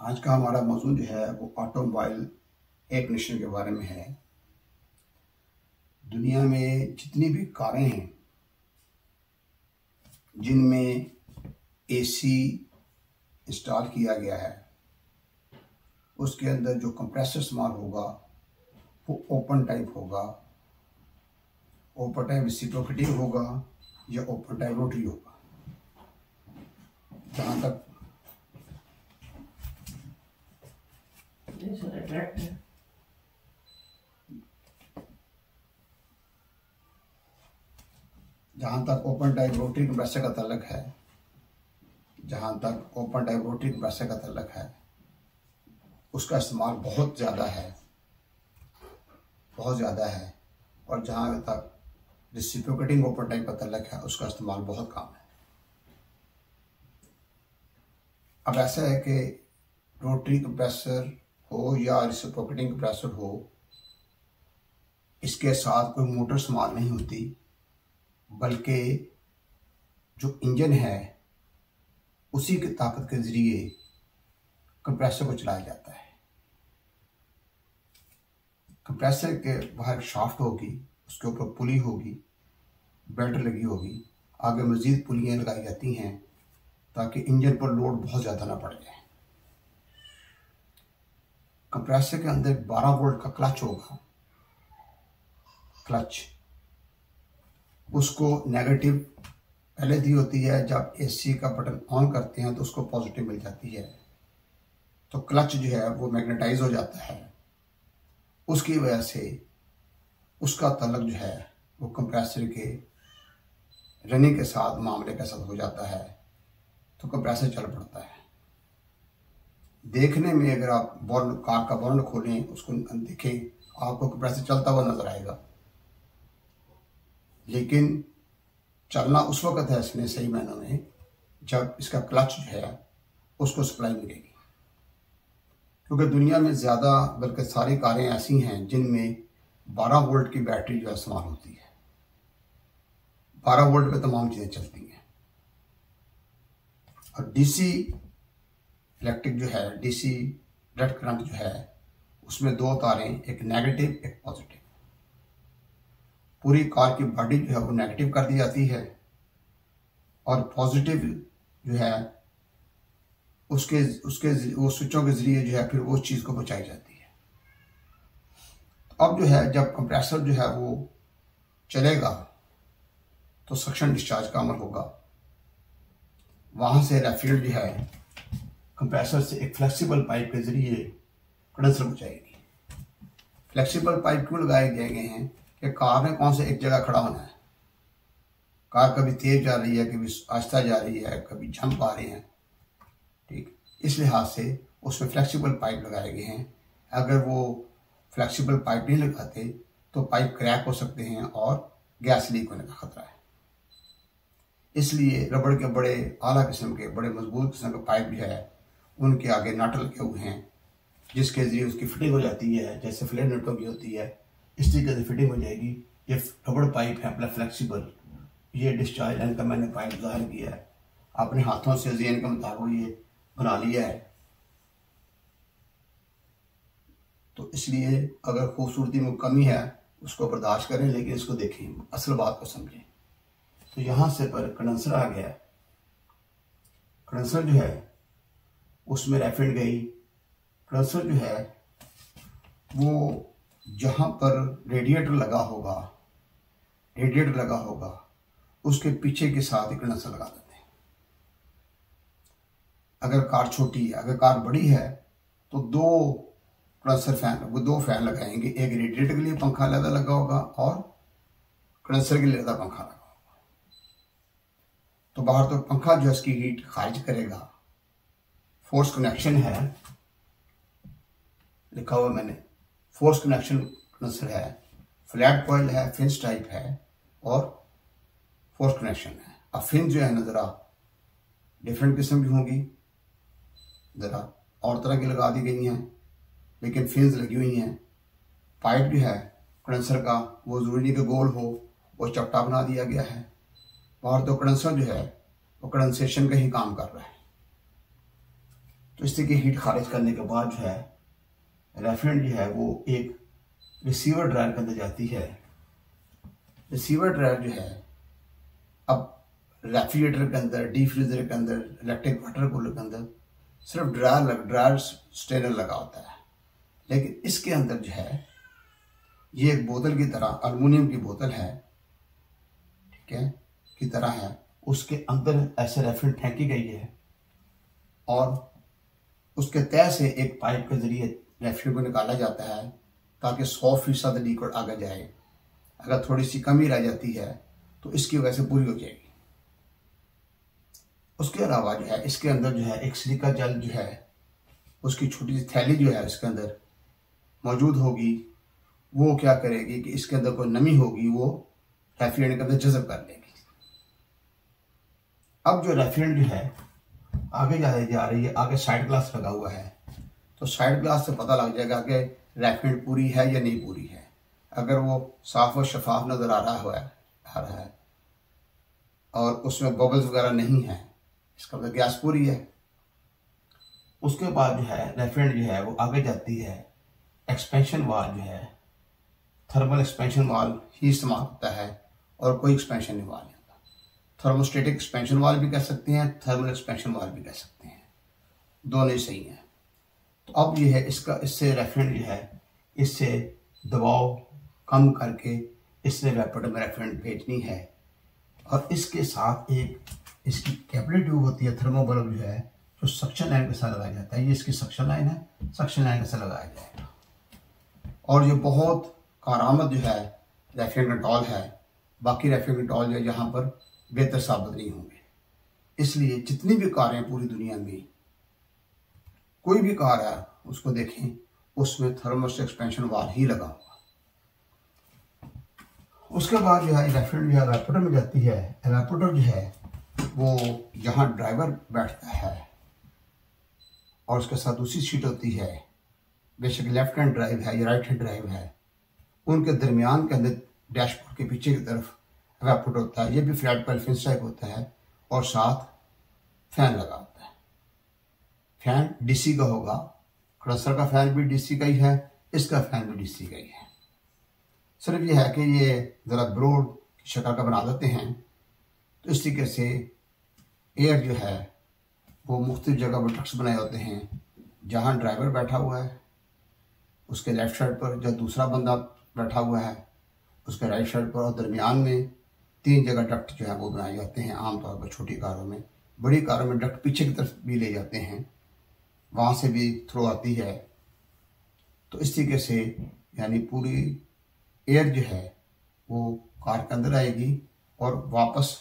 आज का हमारा मौजूद जो है वो ऑटोमोबाइल एयर के बारे में है। दुनिया में जितनी भी कारें हैं जिनमें एसी इंस्टॉल किया गया है, उसके अंदर जो कंप्रेसर इस्तेमाल होगा वो ओपन टाइप होगा, ओपन टाइप रेसिप्रोकेटिंग होगा या ओपन टाइप रोटरी होगा। जहाँ तक ओपन टाइप रोटरी कंप्रेसर का ताल्लुक है, उसका इस्तेमाल बहुत ज़्यादा है और जहाँ तक रेसिप्रोकेटिंग ओपन टाइप का ताल्लुक है उसका इस्तेमाल बहुत कम है। अब ऐसा है कि रोटरी कंप्रेसर हो या रेसिप्रोकेटिंग कंप्रेसर हो, इसके साथ कोई मोटर इस्तेमाल नहीं होती, बल्कि जो इंजन है उसी की ताकत के ज़रिए कंप्रेसर को चलाया जाता है। कंप्रेसर के बाहर शाफ्ट होगी, उसके ऊपर पुली होगी, बेल्ट लगी होगी, आगे मज़ीद पुलियाँ लगाई जाती हैं ताकि इंजन पर लोड बहुत ज़्यादा ना पड़ जाए। कंप्रेसर के अंदर 12 वोल्ट का क्लच होगा। उसको नेगेटिव पहले दी होती है, जब एसी का बटन ऑन करते हैं तो उसको पॉजिटिव मिल जाती है, तो क्लच जो है वो मैग्नेटाइज हो जाता है। उसकी वजह से उसका ताल्लुक जो है वो कंप्रेसर के रनिंग के साथ मामले के साथ हो जाता है, तो कंप्रेसर चल पड़ता है। देखने में अगर आप कार का बॉर्न खोलें, उसको देखें, आपको कंप्रेसर चलता हुआ नजर आएगा, लेकिन चलना उस वक्त है इसमें सही मायनों में जब इसका क्लच जो है उसको सप्लाई मिलेगी। क्योंकि दुनिया में ज़्यादा बल्कि सारी कारें ऐसी हैं जिनमें 12 वोल्ट की बैटरी जो है इस्तेमाल होती है। 12 वोल्ट पे तमाम चीज़ें चलती हैं। और डीसी इलेक्ट्रिक जो है, डीसी डायरेक्ट करंट जो है, उसमें दो तारें, एक नेगेटिव एक पॉजिटिव। पूरी कार की बॉडी जो है वो नेगेटिव कर दी जाती है और पॉजिटिव जो है उसके वो स्विचों के जरिए जो है फिर वो चीज़ को पहुंचाई जाती है। अब जो है जब कंप्रेसर जो है वो चलेगा तो सक्शन डिस्चार्ज का अमल होगा। वहां से रेफ्रिजरेटर जो है कंप्रेसर से एक फ्लेक्सिबल पाइप के जरिए कंडेंसर पहुंचाएगी। फ्लेक्सिबल पाइप क्यों लगाए गए हैं कि कार में कौन से एक जगह खड़ा होना है। कार कभी तेज जा रही है, कभी आहिस्ता जा रही है, कभी जंप आ रहे हैं, ठीक। इस लिहाज से उसमें फ्लेक्सिबल पाइप लगाए गए हैं। अगर वो फ्लेक्सिबल पाइप नहीं लगाते तो पाइप क्रैक हो सकते हैं और गैस लीक होने का खतरा है। इसलिए रबड़ के बड़े आला किस्म के, बड़े मजबूत किस्म के पाइप जो है उनके आगे नट लगे हुए हैं, जिसके जरिए उसकी फिटिंग हो जाती है। जैसे फ्लेट नटों की होती है इस तरीके से फिटिंग हो जाएगी। ये रबड़ पाइप है अपना फ्लेक्सिबल। ये डिस्चार्ज लाइन का मैंने पाइप ज़ाहिर किया है, अपने हाथों से ज़ेन के मुताबिक ये बना लिया है। तो इसलिए अगर खूबसूरती में कमी है उसको बर्दाश्त करें, लेकिन इसको देखें, असल बात को समझें। तो यहाँ से पर कंडेंसर आ गया। कंडेंसर जो है उसमें रेफिड गई। कंडेंसर जो है वो जहाँ पर रेडिएटर लगा होगा उसके पीछे के साथ ही कंडेंसर लगा देते हैं। अगर कार छोटी है, अगर कार बड़ी है तो दो फैन लगाएंगे। एक रेडिएटर के लिए पंखा अलग लगा होगा और कंडेंसर के लिए अलग पंखा लगा होगा। तो बाहर तो पंखा जो है इसकी हीट खारिज करेगा। फोर्स कनेक्शन है, लिखा हुआ मैंने, फोर्स कनेक्शन कंडेंसर है, फ्लैट कॉइल है, फिंस टाइप है और फोर्स कनेक्शन है। अब फिंस जो है ना ज़रा डिफरेंट किस्म की होंगी, ज़रा और तरह की लगा दी गई हैं, लेकिन फिंस लगी हुई हैं। पाइप जो है कंडेंसर का वो ज़रूरी नहीं कि गोल हो, वो चपटा बना दिया गया है। और तो कंडेंसर जो है वो कंडेंसेशन का ही काम कर रहा है। तो इस तरह की हीट खारिज करने के बाद जो है रेफ्रिजरेंट जो है वो एक रिसीवर ड्रायर के अंदर जाती है। रिसीवर ड्रायर जो है अब रेफ्रिजरेटर के अंदर, डीप फ्रीजर के अंदर, इलेक्ट्रिक वाटर कूलर के अंदर सिर्फ ड्रायर स्ट्रेनर लगा होता है, लेकिन इसके अंदर जो है ये एक बोतल की तरह, अल्युमिनियम की बोतल है, ठीक है, की तरह है। उसके अंदर ऐसे रेफ्रिजरेंट फेंकी गई है और उसके तय से एक पाइप के जरिए रेफ्रिजरेटर को निकाला जाता है ताकि 100% लिक्विड आगे जाए। अगर थोड़ी सी कमी रह जाती है तो इसकी वजह से पूरी हो जाएगी। उसके अलावा जो है इसके अंदर जो है एक सिलिका जेल जो है उसकी छोटी सी थैली जो है इसके अंदर मौजूद होगी। वो क्या करेगी कि इसके अंदर कोई नमी होगी वो रेफ्रिजरेंट के अंदर जज़ब कर लेगी। अब जो रेफ्रिजरेंट जो है आगे जा रही है, आगे साइड ग्लास लगा हुआ है, तो साइड ग्लास से पता लग जाएगा कि रेफ्रिजरेंट पूरी है या नहीं पूरी है। अगर वो साफ और शफाफ नजर आ रहा है और उसमें बबल्स वगैरह नहीं है, इसका मतलब गैस पूरी है। उसके बाद जो है रेफ्रिजरेंट जो है वो आगे जाती है, एक्सपेंशन वाल जो है, थर्मल एक्सपेंशन वाल ही इस्तेमाल होता है और कोई एक्सपेंशन वाल नहीं होता। थर्मोस्टेटिक एक्सपेंशन वाल भी कह सकते हैं, थर्मल एक्सपेंशन वाल भी कह सकते हैं, दोनों ही सही हैं। तो अब ये है इससे रेफ्रिजरेंट जो है इससे दबाव कम करके इसने एवापोरेटर में रेफ्रिजरेंट भेजनी है। और इसके साथ एक इसकी कैपिलरी ट्यूब होती है, थर्मो बल्ब जो है, जो सक्शन लाइन के साथ लगाया जाता है। ये इसकी सक्शन लाइन है, सक्शन लाइन के साथ लगाया जाएगा। और ये बहुत कारआमद जो है रेफ्रिजरेंट कंट्रोल है। बाकी रेफ्रिजरेंट कंट्रोल जो है यहाँ पर बेहतर साबित नहीं होंगे। इसलिए जितनी भी कारें पूरी दुनिया में, कोई भी कार है उसको देखें, उसमें थर्मोस्टेट एक्सपेंशन वाल ही लगा हुआ। उसके बाद जो है रेफ्रिजरेंट जो है एवापोरेटर में जाती है। एवापोरेटर जो है वो जहाँ ड्राइवर बैठता है और उसके साथ दूसरी सीट होती है, बेशक लेफ्ट हैंड ड्राइव है या राइट हैंड ड्राइव है, उनके दरमियान के अंदर डैशबोर्ड के पीछे की तरफ एवापोरेटर होता है। ये भी फ्लैट पैनल फिन्स टाइप होता है और साथ फैन लगा होता है। फैन डीसी का होगा, कंडेंसर का फैन भी डीसी का ही है, इसका फैन भी डीसी का ही है। सिर्फ ये है कि ये ज़रा ब्रोड की शक्ल का बना देते हैं, तो इस तरीके से एयर जो है वो मुख्तलिफ जगह पर डक्ट्स बनाए होते हैं। जहाँ ड्राइवर बैठा हुआ है उसके लेफ्ट साइड पर, जब दूसरा बंदा बैठा हुआ है उसके राइट साइड पर, और दरमियान में 3 जगह डक्ट जो है वो बनाए जाते हैं। आमतौर पर छोटी कारों में, बड़ी कारों में डक्ट पीछे की तरफ भी ले जाते हैं, वहाँ से भी थ्रो आती है। तो इस तरीके से यानी पूरी एयर जो है वो कार के अंदर आएगी और वापस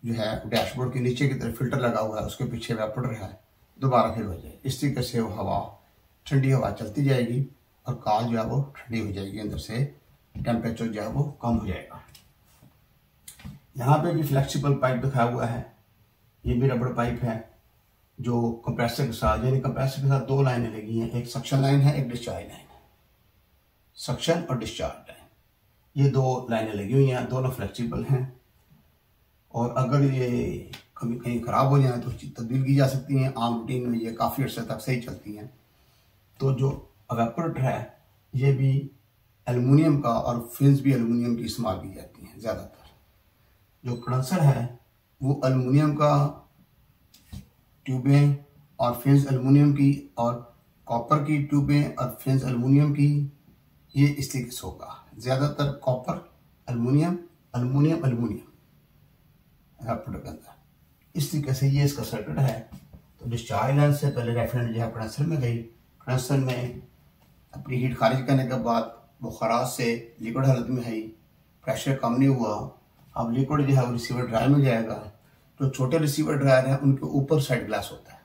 जो है डैशबोर्ड के नीचे की तरफ फिल्टर लगा हुआ है, उसके पीछे एवापोरेटर है, दोबारा फिर हो जाए। इस तरीके से वो हवा, ठंडी हवा चलती जाएगी और कार जो है वो ठंडी हो जाएगी, अंदर से टेम्परेचर जो है वो कम हो जाएगा। यहाँ पे भी फ्लेक्सिबल पाइप दिखाया हुआ है। ये भी रबड़ पाइप है जो कंप्रेसर के साथ, यानी कंप्रेसर के साथ 2 लाइनें लगी हैं, एक सक्शन लाइन है, एक डिस्चार्ज लाइन है। सक्शन और डिस्चार्ज लाइन, ये 2 लाइनें लगी हुई हैं, दोनों फ्लेक्सिबल हैं। और अगर ये कभी कहीं ख़राब हो जाए तो तब्दील की जा सकती हैं। आम रूटीन में ये काफ़ी अर्से तक सही चलती हैं। तो जो एवापोरेटर है ये भी एल्युमिनियम का, और फिन्स भी एल्युमिनियम की इस्तेमाल की जाती हैं ज़्यादातर। जो कंडेंसर है वो एल्युमिनियम का, ट्यूबें और फिन्स एल्युमिनियम की, और कॉपर की ट्यूबें और फिन्स एल्युमिनियम की, ये इस तरीके से होगा। ज़्यादातर copper, aluminium, aluminium, aluminium evaporator के अंदर। इस तरीके से ये इसका सर्किट है। तो डिस्चार्ज लाइन से पहले रेफ्रिजरेंट जो है कंडेंसर में गई, कंडेंसर में अपनी हीट खारिज करने के बाद वो खराज से लिक्विड हालत में है, प्रेशर कम नहीं हुआ। अब लिक्विड जो है वो रिसीवर ड्रायर में जाएगा। जो छोटे रिसीवर ड्रायर हैं उनके ऊपर साइड ग्लास होता है।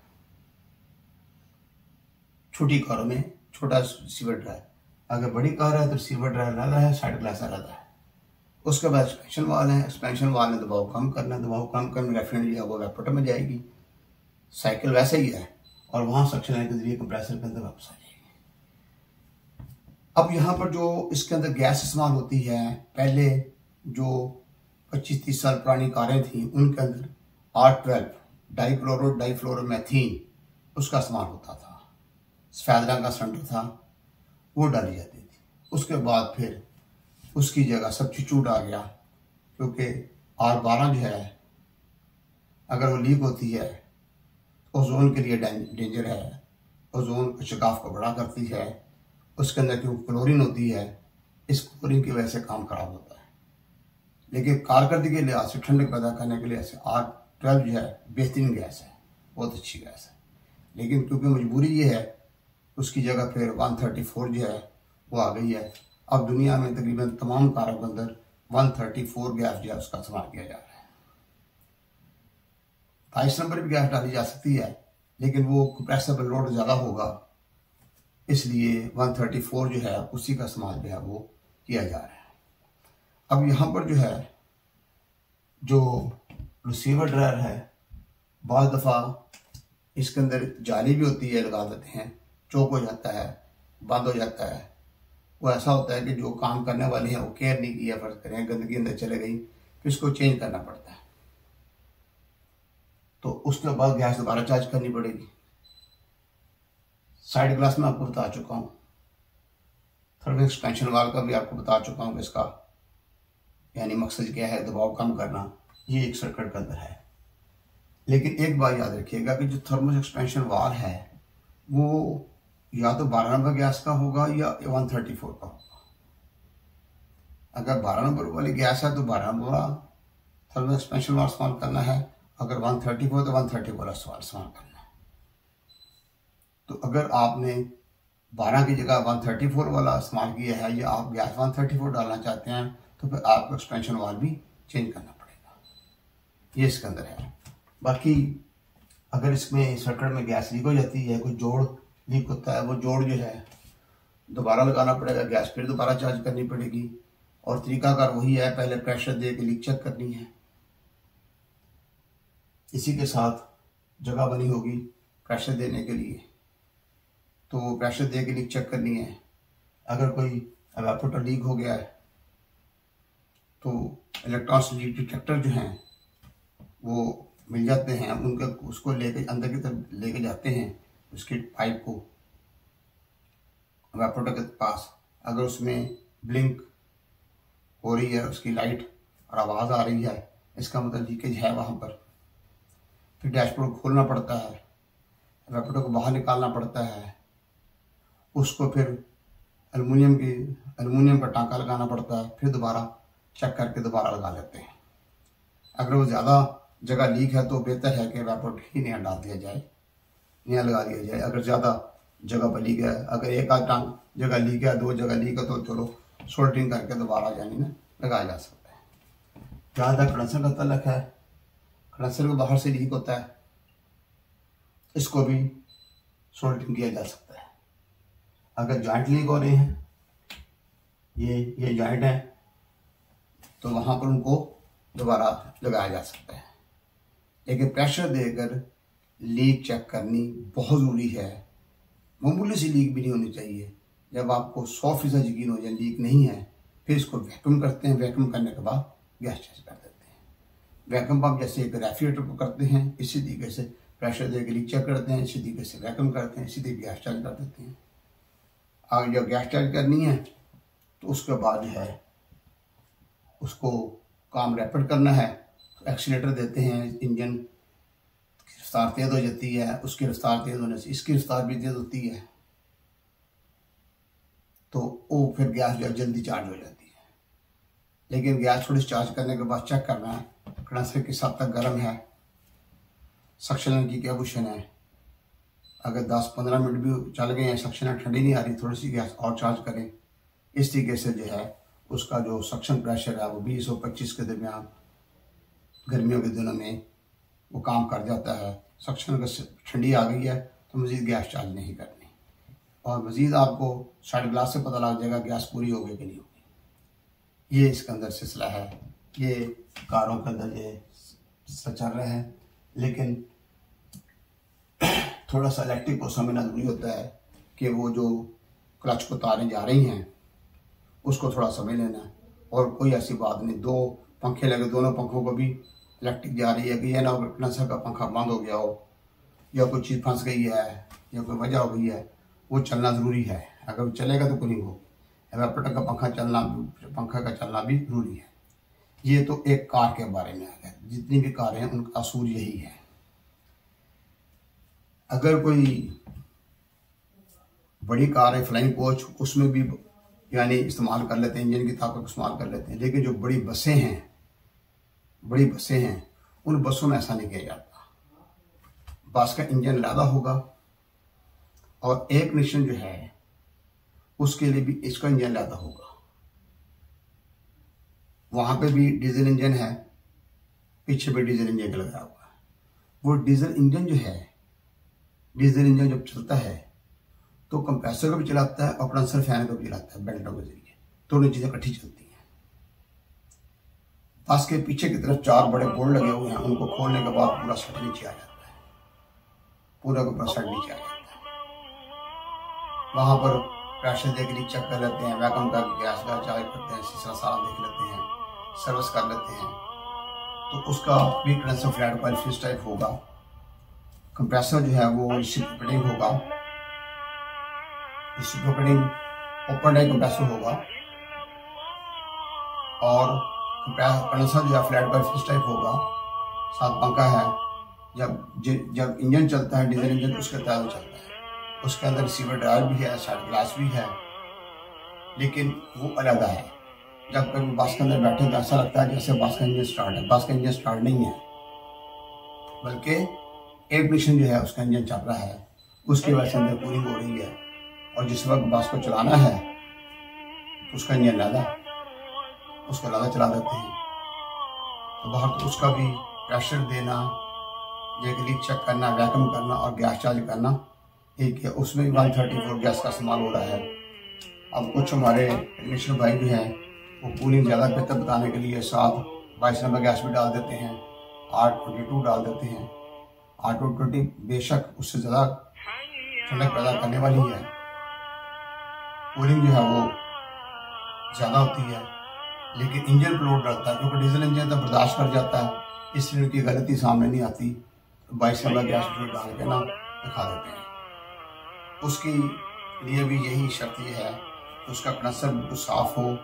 छोटी कारों में छोटा रिसीवर ड्रायर, अगर बड़ी कार है तो रिसीवर ड्रायर अलग है, साइड ग्लास अलग है। उसके बाद एक्सपेंशन वाल है, एक्सपेंशन वाल ने दबाव कम करना, दबाव कम करने रेफ्रिजरेंट जो है वो एवापोरेटर में जाएगी। साइकिल वैसे ही है और वहाँ सक्शन लाइन के जरिए कंप्रेसर के अंदर वापस आ जाएगी। अब यहाँ पर जो इसके अंदर गैस इस्तेमाल होती है, पहले जो 25-30 साल पुरानी कारें थी उनके अंदर R12 डाइक्लोरोमेथीन उसका इस्तेमाल होता था। सफ़ेद रंग का सिलेंडर था, वो डाली जाती थी। उसके बाद फिर उसकी जगह सब्स्टिट्यूट आ गया, क्योंकि R12 जो है अगर वो लीक होती है ओजोन के लिए डेंजर है, ओजोन के शिकाफ को बड़ा करती है। उसके अंदर क्योंकि क्लोरीन होती है, इस क्लोरीन की वजह से काम खराब होता है। लेकिन कारकर्दगी के लिहाज से, ठंडक पैदा करने के लिए से R12 जो है बेहतरीन गैस है, बहुत अच्छी गैस है। लेकिन क्योंकि मजबूरी ये है, उसकी जगह फिर 134 जो है वो आ गई है। अब दुनिया में तकरीबन तमाम कारों के अंदर 134 गैस जो है उसका इस्तेमाल किया जा रहा है। 22 नंबर भी गैस डाली जा सकती है, लेकिन वो कंप्रेसिबल लोड ज़्यादा होगा, इसलिए 134 जो है उसी का इस्तेमाल जो है वो किया जा रहा है। अब यहाँ पर जो है जो रिसीवर ड्रायर है, बाद दफ़ा इसके अंदर जाली भी होती है, लगा देते हैं, चौक हो जाता है, बंद हो जाता है। वो ऐसा होता है कि जो काम करने वाले हैं वो केयर नहीं किया, फर्ज करें गंदगी अंदर चले गई, फिर इसको चेंज करना पड़ता है। तो उसके बाद गैस दोबारा चार्ज करनी पड़ेगी। साइड ग्लास में आपको बता चुका हूँ, थर्मल एक्सपेंशन वाल्व का भी आपको बता चुका हूँ कि इसका यानी मकसद क्या है, दबाव कम करना, ये एक सर्किट के अंदर है। लेकिन एक बात याद रखिएगा कि जो थर्मल एक्सपेंशन वाल्व है वो या तो 12 नंबर गैस का होगा या 134 का होगा। अगर 12 नंबर वाली गैस है तो 12 नंबर वाला थर्मल एक्सपेंशन वाल्व इस्तेमाल करना है, अगर 134 तो 134 वाला इस्तेमाल करना है। तो अगर आपने 12 की जगह 134 वाला इस्तेमाल किया है या आप गैस 134 डालना चाहते हैं, तो फिर आपको एक्सपेंशन वाल्व भी चेंज करना पड़ेगा। ये इसके अंदर है। बाकी अगर इसमें सर्किट में गैस लीक हो जाती है, कोई जोड़ लीक होता है, वो जोड़ जो है दोबारा लगाना पड़ेगा, गैस फिर दोबारा चार्ज करनी पड़ेगी। और तरीकाकार वही है, पहले प्रेशर दे के लीक चेक करनी है। इसी के साथ जगह बनी होगी प्रेशर देने के लिए, तो प्रेशर दे के लीक चेक करनी है। अगर कोई एवापोरेटर लीक हो गया है तो इलेक्ट्रॉनिक्स लीक डिटेक्टर जो हैं वो मिल जाते हैं, उनके उसको लेके अंदर की तरफ लेके जाते हैं, उसकी पाइप को एवापोरेटर के पास। अगर उसमें ब्लिंक हो रही है, उसकी लाइट और आवाज़ आ रही है, इसका मतलब लीकेज है वहाँ पर। फिर डैशबोर्ड खोलना पड़ता है, एवापोरेटर को बाहर निकालना पड़ता है, उसको फिर एल्युमिनियम का टाँका लगाना पड़ता है, फिर दोबारा चेक करके दोबारा लगा लेते हैं। अगर वो ज़्यादा जगह लीक है तो बेहतर है कि एवापोरेटर ही नया डाल दिया जाए, नया लगा दिया जाए। अगर ज़्यादा जगह पर लीक है, अगर एक आध टांग जगह लीक है, 2 जगह लीक है, तो चलो सोल्डरिंग करके दोबारा यानी ना लगाया जा सकता है। जहाँ तक कंडेंसर का तल्लक है, कंडेंसर को बाहर से लीक होता है, इसको भी सोल्डरिंग किया जा सकता है। अगर जॉइंट लीक हो रहे हैं, ये जॉइंट है, तो वहाँ पर उनको दोबारा लगाया जा सकता है। लेकिन प्रेशर देकर लीक चेक करनी बहुत ज़रूरी है। मामूली सी लीक भी नहीं होनी चाहिए। जब आपको 100% यकीन हो जाए लीक नहीं है, फिर इसको वैक्यूम करते हैं। वैक्यूम करने के बाद गैस चेंज कर देते हैं। वैक्यूम पंप जैसे एक रेफ्रिजरेटर को करते हैं, इसी तरीके से प्रेशर देकर लीक चेक करते हैं, इसी तरीके से वैक्यूम करते हैं, इसी तरीके गैस चेंज कर देते हैं। और जब गैस चेंज करनी है तो उसके बाद जो है उसको काम रैपिड करना है, तो एक्सीलेटर देते हैं। इंजन की रफ्तार तेज हो जाती है, उसकी रफ्तार तेज होने से इसकी रफ्तार भी तेज होती है, तो वो फिर गैस जो जल्दी चार्ज हो जाती है। लेकिन गैस थोड़ी चार्ज करने के बाद चेक करना है कंडेंसर किस हद तक गर्म है, सक्शन की क्या पोजीशन है। अगर 10-15 मिनट भी चल गए हैं, सक्शन ठंडी नहीं आ रही, थोड़ी सी गैस और चार्ज करें। इस तरीके से जो है उसका जो सक्शन प्रेशर है वो 20 और 25 के दरमियान गर्मियों के दिनों में वो काम कर जाता है। सक्शन अगर ठंडी आ गई है तो मज़ीद गैस चार्ज नहीं करनी, और मज़ीद आपको साइड ग्लास से पता लग जाएगा गैस पूरी हो गई कि नहीं होगी। ये इसके अंदर सिलसिला है, ये कारों के अंदर ये चल रहा है। लेकिन थोड़ा सा इलेक्ट्रिक को समझना ज़रूरी होता है कि वो जो क्लच को तारें जा रही हैं उसको थोड़ा समझ लेना है। और कोई ऐसी बात नहीं, 2 पंखे लगे, दोनों पंखों को भी इलेक्ट्रिक जा रही है कि ये ना कंडेंसर का पंखा बंद हो गया हो या कोई चीज़ फंस गई है या कोई वजह हो गई है, वो चलना ज़रूरी है। अगर वो चलेगा तो कूलिंग होगी। एवापोरेटर का पंखा का चलना भी ज़रूरी है। ये तो एक कार के बारे में आ गया। जितनी भी कारें हैं उनका असूल यही है। अगर कोई बड़ी कार है फ्लाइंग कोच, उसमें भी यानी इस्तेमाल कर लेते हैं, इंजन की ताकत को इस्तेमाल कर लेते हैं। लेकिन जो बड़ी बसें हैं उन बसों में ऐसा नहीं किया जाता। बस का इंजन ज़्यादा होगा और एक मिशन जो है उसके लिए भी इसका इंजन ज़्यादा होगा। वहां पे भी डीजल इंजन है, पीछे भी डीजल इंजन लगाया हुआ है। वो डीजल इंजन जब चलता है तो कंप्रेसर को भी चलाता है और कंडेंसर फैन को भी चलाता है, बेल्टों के जरिए दोनों चीजें इकट्ठी चलती हैं। बस के पीछे की तरफ 4 बड़े बोर्ड लगे हुए हैं, उनको खोलने के बाद पूरा सेट नीचे आ जाता है, पूरा का पूरा सेट नीचे आ जाता है। वहां पर प्रेशर देख ली चेक कर लेते हैं, वैक्यूम का गैस का चार्ज करते हैं, सीसा सारा देख लेते हैं, सर्विस कर लेते हैं। तो उसका भी condenser flat coil fish type होगा। कंप्रेसर जो है वो रिसिप्रोकेटिंग होगा, रिसिप्रोकेटिंग ओपन डाई कंप्रेसर होगा। और कंडेंसर जो है फ्लैट कॉइल फिश टाइप होगा। साथ पंखा है, जब इंजन चलता है डीजल इंजन उसके तहत चलता है। उसके अंदर रिसीवर ड्रायर भी है, साइड ग्लास भी है, लेकिन वो अलग है। जब कभी बस के अंदर बैठे तो ऐसा लगता है जैसे बस का इंजन स्टार्ट है। बस का इंजन स्टार्ट नहीं है, बल्कि एयर कंडीशन जो है उसका इंजन चल रहा है, उसकी वजह से अंदर कूलिंग हो रही है। और जिस वक्त बस को चलाना है तो उसका इंजन उसको ज़्यादा चला देते हैं। तो बाहर तो उसका भी प्रेशर देना, लीक चेक करना, वैक्यूम करना और गैस चार्ज करना एक है। उसमें भी 134 गैस का इस्तेमाल हो रहा है। अब कुछ हमारे टेक्नीशियन भाई भी हैं, वो कूलिंग ज़्यादा बेहतर बताने के लिए साथ 22 नंबर गैस भी डाल देते हैं, R22 डाल देते हैं। R220 बेशक उससे ज़्यादा ठंडक पैदा करने वाली है, कूलिंग जो है वो ज़्यादा होती है, लेकिन इंजन पर लोड डलता है क्योंकि डीजल इंजन तो बर्दाश्त कर जाता है, इसलिए उनकी गलती सामने नहीं आती। 22 नंबर गैस डाल के ना दिखा देते हैं। उसकी लिए भी यही शर्त ये है कि उसका कंडेंसर बिल्कुल साफ हो,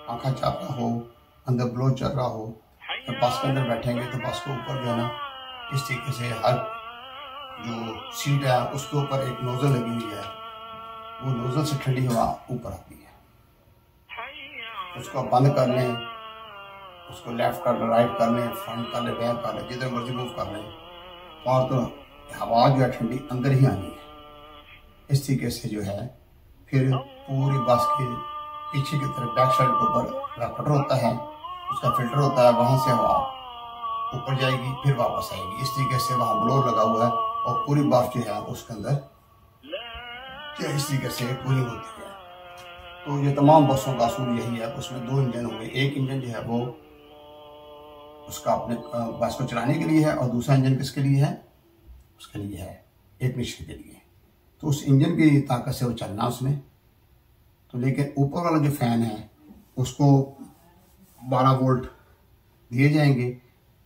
पंखा चाहता हो, अंदर ब्लो चल रहा हो। जब बस के अंदर बैठेंगे तो बस के ऊपर जो है ना इस तरीके से हर जो सीट है उसके ऊपर एक नोजल लगी हुई है, वो नोजल से ठंडी हवा ऊपर आती है। उसको बंद कर लें, उसको लेफ्ट कर लें, राइट कर लें, फ्रंट कर लें, बैक कर लें, जिधर मर्जी मूव कर लें, और तो हवा जो है ठंडी अंदर ही आनी है। इस तरीके से जो है फिर पूरी बस के पीछे की तरफ बैक साइड के ऊपर रैपटर होता है, उसका फिल्टर होता है, वहां से हवा ऊपर जाएगी फिर वापस आएगी। इस तरीके से वहां ब्लोअर लगा हुआ है और पूरी बर्फ जो है उसके अंदर इस तरीके से कूलिंग होती है। तो ये तमाम बसों का असूल यही है। उसमें 2 इंजन होंगे, एक इंजन जो है वो उसका अपने बस को चलाने के लिए है और दूसरा इंजन किसके लिए है, उसके लिए है एक मिशन के लिए। तो उस इंजन की ताकत से वो चलना उसमें। तो लेकिन ऊपर वाला जो फैन है उसको 12 वोल्ट दिए जाएंगे,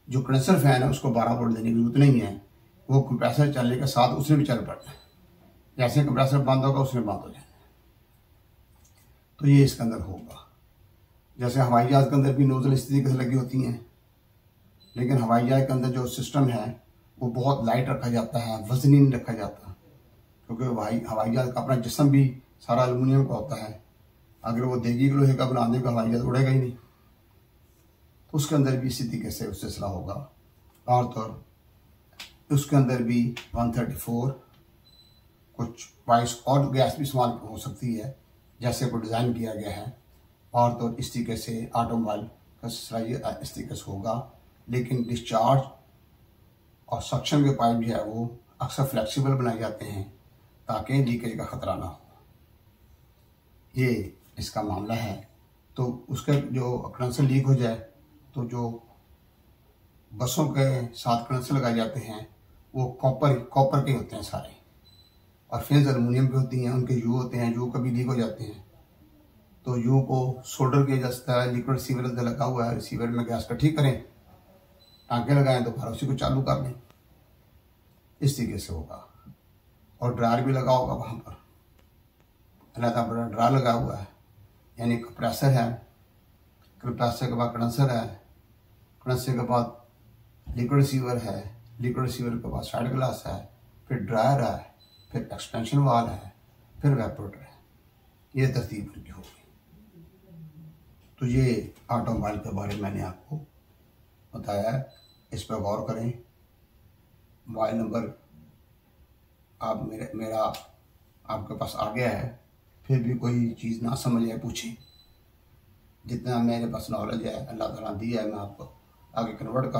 जो कंडेंसर फैन है उसको 12 वोल्ट देने की जरूरत नहीं है। वो कंप्रेसर चलने के साथ उसने भी चल पड़ना है, जैसे कंप्रेसर बंद होगा उसमें बंद हो जाना। तो ये इसके अंदर होगा। जैसे हवाई जहाज के अंदर भी नोजल इस तरीके से लगी होती हैं, लेकिन हवाई जहाज के अंदर जो सिस्टम है वो बहुत लाइट रखा जाता है, वजनी नहीं रखा जाता, क्योंकि हवाई जहाज का अपना जिस्म भी सारा एल्युमिनियम का होता है। अगर वो देगी लोहे का बना देगा हवाई जहाज उड़ेगा ही नहीं। तो उसके अंदर भी इसी तरीके से उस सिलसिला होगा। और तो उसके अंदर भी 134 कुछ 22 और गैस भी इस्तेमाल हो सकती है जैसे को डिज़ाइन किया गया है। और तो इस तरीके से ऑटोमोबाइल का सिलसिला इस तरीके से होगा। लेकिन डिस्चार्ज और सक्शन के पाइप जो है वो अक्सर फ्लेक्सिबल बनाए जाते हैं ताकि लीकेज का खतरा ना हो। ये इसका मामला है। तो उसका जो कंडेंसर लीक हो जाए तो जो बसों के साथ कंडेंसर लगाए जाते हैं वो कॉपर के होते हैं सारे, और फिर एल्युमिनियम की होती हैं। उनके यू होते हैं, यू कभी लीक हो जाते हैं तो यू को सोल्डर किया जा सकता है। लिक्विड रिसीवर अंदर लगा हुआ है, रिसीवर में गैस का ठीक करें, टाँके लगाएं तो फिर उसी को चालू कर लें। इस तरीके से होगा। और ड्रायर भी लगा होगा वहाँ पर, अलग बड़ा ड्रायर लगा हुआ है, यानी कंप्रेसर है, कंप्रेसर के बाद कंडेंसर है, कंडेंसर के बाद लिक्विड रिसीवर है, लिक्विड रिसीवर के बाद साइड ग्लास है, फिर ड्रायर है, फिर एक्सपेंशन वाल है, फिर वेपोरेटर है। ये तरतीब उनकी होगी। तो ये ऑटोमोबाइल के बारे में मैंने आपको बताया है, इस पर गौर करें। मोबाइल नंबर आप मेरा आपके पास आ गया है, फिर भी कोई चीज़ ना समझ आए पूछें। जितना मेरे पास नॉलेज है अल्लाह ताला दिया है, मैं आपको आगे कन्वर्ट कर